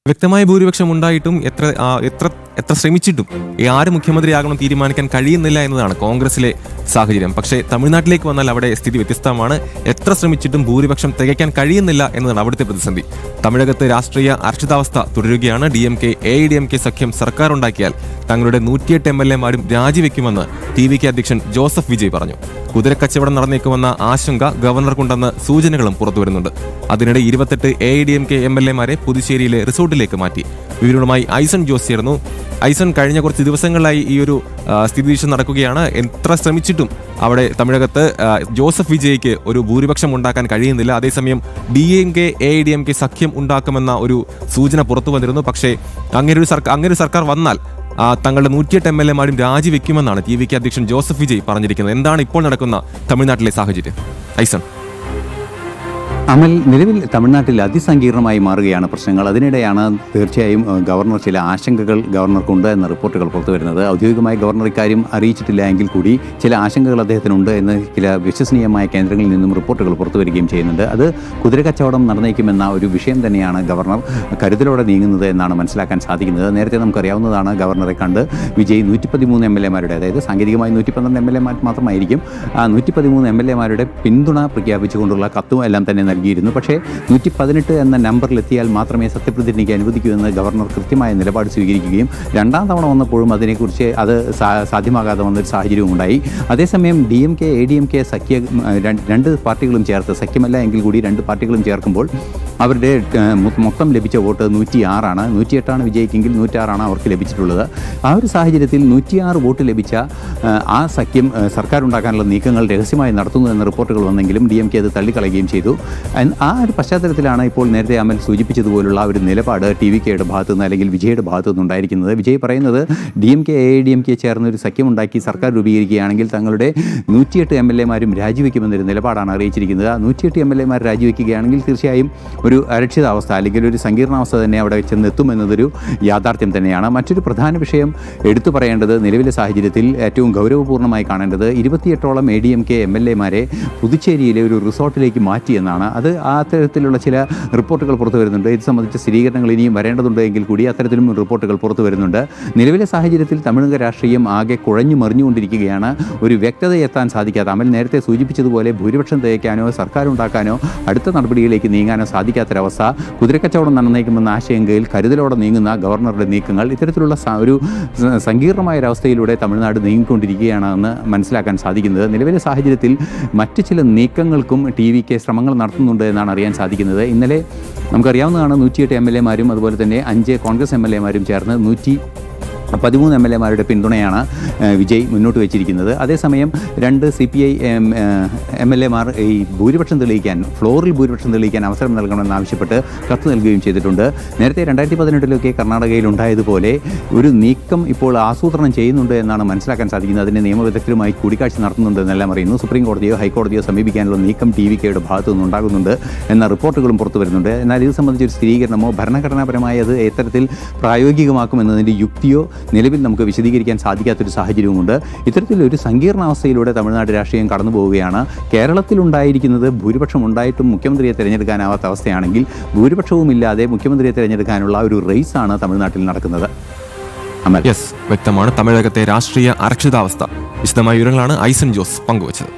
വ്യക്തമായ ഭൂരിപക്ഷം ഉണ്ടായിട്ടും എത്ര ശ്രമിച്ചിട്ടും ആര് മുഖ്യമന്ത്രിയാകണം തീരുമാനിക്കാൻ കഴിയുന്നില്ല എന്നതാണ് കോൺഗ്രസിലെ സാഹചര്യം. പക്ഷേ തമിഴ്നാട്ടിലേക്ക് വന്നാൽ അവിടെ സ്ഥിതി വ്യത്യസ്തമാണ്. എത്ര ശ്രമിച്ചിട്ടും ഭൂരിപക്ഷം തികയ്ക്കാൻ കഴിയുന്നില്ല എന്നതാണ് അവിടുത്തെ പ്രതിസന്ധി. തമിഴകത്ത് രാഷ്ട്രീയ അരക്ഷിതാവസ്ഥ തുടരുകയാണ്. DMK AIDMK സഖ്യം സർക്കാർ ഉണ്ടാക്കിയാൽ തങ്ങളുടെ 108 MLA-മാരും രാജിവെക്കുമെന്ന് TVK അധ്യക്ഷൻ ജോസഫ് വിജയ് പറഞ്ഞു. കുതിരക്കച്ചവടം നടന്നേക്കുമെന്ന ആശങ്ക ഗവർണർക്കുണ്ടെന്ന് സൂചനകളും പുറത്തുവരുന്നുണ്ട്. അതിനിടെ 28 AIDMK MLA-മാരെ പുതുച്ചേരിയിലെ റിസോർട്ടിലേക്ക് മാറ്റി. വിവരങ്ങളുമായി ഐസൺ ജോസ് ചേർന്നു. ഐസൺ, കഴിഞ്ഞ കുറച്ച് ദിവസങ്ങളിലായി ഈ ഒരു സ്ഥിതിവിശേഷം നടക്കുകയാണ്. എത്ര ശ്രമിച്ചിട്ടും അവിടെ തമിഴകത്ത് ജോസഫ് വിജയ്ക്ക് ഒരു ഭൂരിപക്ഷം ഉണ്ടാക്കാൻ കഴിയുന്നില്ല. അതേസമയം DMK AIDMK സഖ്യം ഉണ്ടാക്കുമെന്ന ഒരു സൂചന പുറത്തു വന്നിരുന്നു. പക്ഷേ അങ്ങനെ ഒരു സർക്കാർ വന്നാൽ തങ്ങളുടെ 108 MLA-മാരും രാജിവെക്കുമെന്നാണ് TVK അധ്യക്ഷൻ ജോസഫ് വിജയ് പറഞ്ഞിരിക്കുന്നത്. എന്താണ് ഇപ്പോൾ നടക്കുന്ന തമിഴ്നാട്ടിലെ സാഹചര്യം? ഐസൺ. അമൽ, നിലവിൽ തമിഴ്നാട്ടിൽ അതിസങ്കീർണമായി മാറുകയാണ് പ്രശ്നങ്ങൾ. അതിനിടെയാണ് തീർച്ചയായും ഗവർണർ ചില ആശങ്കകൾ ഗവർണർക്കുണ്ട് എന്ന റിപ്പോർട്ടുകൾ പുറത്തു വരുന്നത്. ഔദ്യോഗികമായി ഗവർണർ ഇക്കാര്യം അറിയിച്ചിട്ടില്ല എങ്കിൽ കൂടി ചില ആശങ്കകൾ അദ്ദേഹത്തിനുണ്ട് എന്ന് ചില വിശ്വസനീയമായ കേന്ദ്രങ്ങളിൽ നിന്നും റിപ്പോർട്ടുകൾ പുറത്തു വരികയും ചെയ്യുന്നുണ്ട്. അത് കുതിരക്കച്ചവടം നടന്നേക്കുമെന്ന ഒരു വിഷയം തന്നെയാണ് ഗവർണർ കരുതലോടെ നീങ്ങുന്നത് എന്നാണ് മനസ്സിലാക്കാൻ സാധിക്കുന്നത്. നേരത്തെ നമുക്കറിയാവുന്നതാണ്, ഗവർണറെ കണ്ട് വിജയ് 113 MLA-മാരുടെ, അതായത് സാങ്കേതികമായി 112 MLA-മാർ മാത്രമായിരിക്കും, ആ 113 MLA-മാരുടെ പിന്തുണ പ്രഖ്യാപിച്ചുകൊണ്ടുള്ള കത്തും എല്ലാം തന്നെ നൽകിയിരുന്നു. പക്ഷേ 118 എന്ന നമ്പറിലെത്തിയാൽ മാത്രമേ സത്യപ്രതിജ്ഞയ്ക്ക് അനുവദിക്കൂ എന്ന് ഗവർണർ കൃത്യമായ നിലപാട് സ്വീകരിക്കുകയും രണ്ടാം തവണ വന്നപ്പോഴും അതിനെക്കുറിച്ച് അത് സാധ്യമാകാതെ വന്നൊരു സാഹചര്യവും ഉണ്ടായി. അതേസമയം DMK AIDMK രണ്ട് പാർട്ടികളും ചേർത്ത്, സഖ്യമല്ല എങ്കിൽ കൂടി രണ്ട് പാർട്ടികളും ചേർക്കുമ്പോൾ അവരുടെ മൊത്തം ലഭിച്ച വോട്ട് 106 ആണ്. 108 വിജയിക്കെങ്കിൽ 106 അവർക്ക് ലഭിച്ചിട്ടുള്ളത്. ആ ഒരു സാഹചര്യത്തിൽ 106 വോട്ട് ലഭിച്ച ആ സഖ്യം സർക്കാർ ഉണ്ടാക്കാനുള്ള നീക്കങ്ങൾ രഹസ്യമായി നടത്തുന്നു എന്ന റിപ്പോർട്ടുകൾ വന്നെങ്കിലും DMK അത് തള്ളിക്കളയുകയും ചെയ്തു. ആ ഒരു പശ്ചാത്തലത്തിലാണ് ഇപ്പോൾ നേരത്തെ അമൽ സൂചിപ്പിച്ചതുപോലുള്ള ഒരു നിലപാട് TVK-യുടെ ഭാഗത്തു നിന്ന് അല്ലെങ്കിൽ വിജയുടെ ഭാഗത്തു നിന്ന് ഉണ്ടായിരിക്കുന്നത്. വിജയ് പറയുന്നത് DMK AIDMK ചേർന്നൊരു സഖ്യമുണ്ടാക്കി സർക്കാർ രൂപീകരിക്കുകയാണെങ്കിൽ തങ്ങളുടെ 108 MLA-മാരും രാജിവെക്കുമെന്നൊരു നിലപാടാണ് അറിയിച്ചിരിക്കുന്നത്. ആ 108 MLA-മാർ രാജിവെക്കുകയാണെങ്കിൽ തീർച്ചയായും ഒരു അരക്ഷിതാവസ്ഥ അല്ലെങ്കിൽ ഒരു സങ്കീർണാവസ്ഥ തന്നെ അവിടെ ചെന്നെത്തുമെന്നതൊരു യാഥാർത്ഥ്യം തന്നെയാണ്. മറ്റൊരു പ്രധാന വിഷയം എടുത്തു പറയേണ്ടത്, നിലവിലെ സാഹചര്യത്തിൽ ഏറ്റവും ഗൗരവപൂർണ്ണമായി കാണേണ്ടത് 28ഓളം AIDMK MLA-മാരെ പുതുച്ചേരിയിലെ ഒരു റിസോർട്ടിലേക്ക് മാറ്റിയെന്നാണ്. അത് ആ തരത്തിലുള്ള ചില റിപ്പോർട്ടുകൾ പുറത്തു വരുന്നുണ്ട്. ഇത് സംബന്ധിച്ച സ്ഥിരീകരണങ്ങൾ ഇനിയും വരേണ്ടതുണ്ട് എങ്കിൽ കൂടി അത്തരത്തിലും റിപ്പോർട്ടുകൾ പുറത്തു വരുന്നുണ്ട്. നിലവിലെ സാഹചര്യത്തിൽ തമിഴക രാഷ്ട്രീയം ആകെ കുഴഞ്ഞു മറിഞ്ഞുകൊണ്ടിരിക്കുകയാണ്. ഒരു വ്യക്തത എത്താൻ സാധിക്കാത്ത, അമൽ നേരത്തെ സൂചിപ്പിച്ചതുപോലെ ഭൂരിപക്ഷം തയ്ക്കാനോ സർക്കാർ ഉണ്ടാക്കാനോ അടുത്ത നടപടിയിലേക്ക് നീങ്ങാനോ സാധിക്കാത്തൊരവസ്ഥ, കുതിരക്കച്ചവടം നടന്നേക്കുമെന്ന ആശങ്കയിൽ കരുതലോടെ നീങ്ങുന്ന ഗവർണറുടെ നീക്കങ്ങൾ, ഇത്തരത്തിലുള്ള ഒരു സങ്കീർണമായൊരവസ്ഥയിലൂടെ തമിഴ്നാട് നീങ്ങിക്കൊണ്ടിരിക്കുകയാണെന്ന് മനസ്സിലാക്കാൻ സാധിക്കുന്നത്. നിലവിലെ സാഹചര്യത്തിൽ മറ്റ് ചില നീക്കങ്ങൾക്കും TVK ശ്രമങ്ങൾ നടത്തുന്നുണ്ട് എന്നാണ് അറിയാൻ സാധിക്കുന്നത്. ഇന്നലെ നമുക്കറിയാവുന്നതാണ്, 108 MLA-മാരും അതുപോലെ തന്നെ 5 കോൺഗ്രസ് MLA-മാരും ചേർന്ന് 113 MLA-മാരുടെ പിന്തുണയാണ് വിജയ് മുന്നോട്ട് വെച്ചിരിക്കുന്നത്. അതേസമയം 2 CPI MLA-മാർ ഈ ഭൂരിപക്ഷം തെളിയിക്കാൻ, ഫ്ലോറിൽ ഭൂരിപക്ഷം തെളിയിക്കാൻ അവസരം നൽകണമെന്നാവശ്യപ്പെട്ട് കത്ത് നൽകുകയും ചെയ്തിട്ടുണ്ട്. നേരത്തെ 2018 കർണാടകയിൽ ഉണ്ടായതുപോലെ ഒരു നീക്കം ഇപ്പോൾ ആസൂത്രണം ചെയ്യുന്നുണ്ട് എന്നാണ് മനസ്സിലാക്കാൻ സാധിക്കുന്നത്. അതിൻ്റെ നിയമവിദഗ്ധരുമായി കൂടിക്കാഴ്ച നടത്തുന്നുണ്ട് എന്നെല്ലാം അറിയുന്നു. സുപ്രീം കോടതിയോ ഹൈക്കോടതിയോ സമീപിക്കാനുള്ള നീക്കം TVK-യുടെ ഭാഗത്തു നിന്നുണ്ടാകുന്നുണ്ട് എന്ന റിപ്പോർട്ടുകളും പുറത്തു വരുന്നുണ്ട്. എന്നാൽ ഇത് സംബന്ധിച്ചൊരു സ്ഥിരീകരണമോ ഭരണഘടനാപരമായി അത് എത്തരത്തിൽ പ്രായോഗികമാക്കുമെന്നതിൻ്റെ യുക്തിയോ നിലവിൽ നമുക്ക് വിശദീകരിക്കാൻ സാധിക്കാത്തൊരു സാഹചര്യവുമുണ്ട്. ഇത്തരത്തിലൊരു സങ്കീർണാവസ്ഥയിലൂടെ തമിഴ്നാട് രാഷ്ട്രീയം കടന്നു പോവുകയാണ്. കേരളത്തിലുണ്ടായിരിക്കുന്നത് ഭൂരിപക്ഷം ഉണ്ടായിട്ടും മുഖ്യമന്ത്രിയെ തിരഞ്ഞെടുക്കാനാവാത്ത അവസ്ഥയാണെങ്കിൽ ഭൂരിപക്ഷവുമില്ലാതെ മുഖ്യമന്ത്രിയെ തിരഞ്ഞെടുക്കാനുള്ള ഒരു റേസാണ് തമിഴ്നാട്ടിൽ നടക്കുന്നത്. വ്യക്തമാണ് തമിഴകത്തെ രാഷ്ട്രീയ അരക്ഷിതാവസ്ഥ. വിശദമായ വിവരങ്ങളാണ് ഐസൺ ജോസ് പങ്കുവച്ചത്.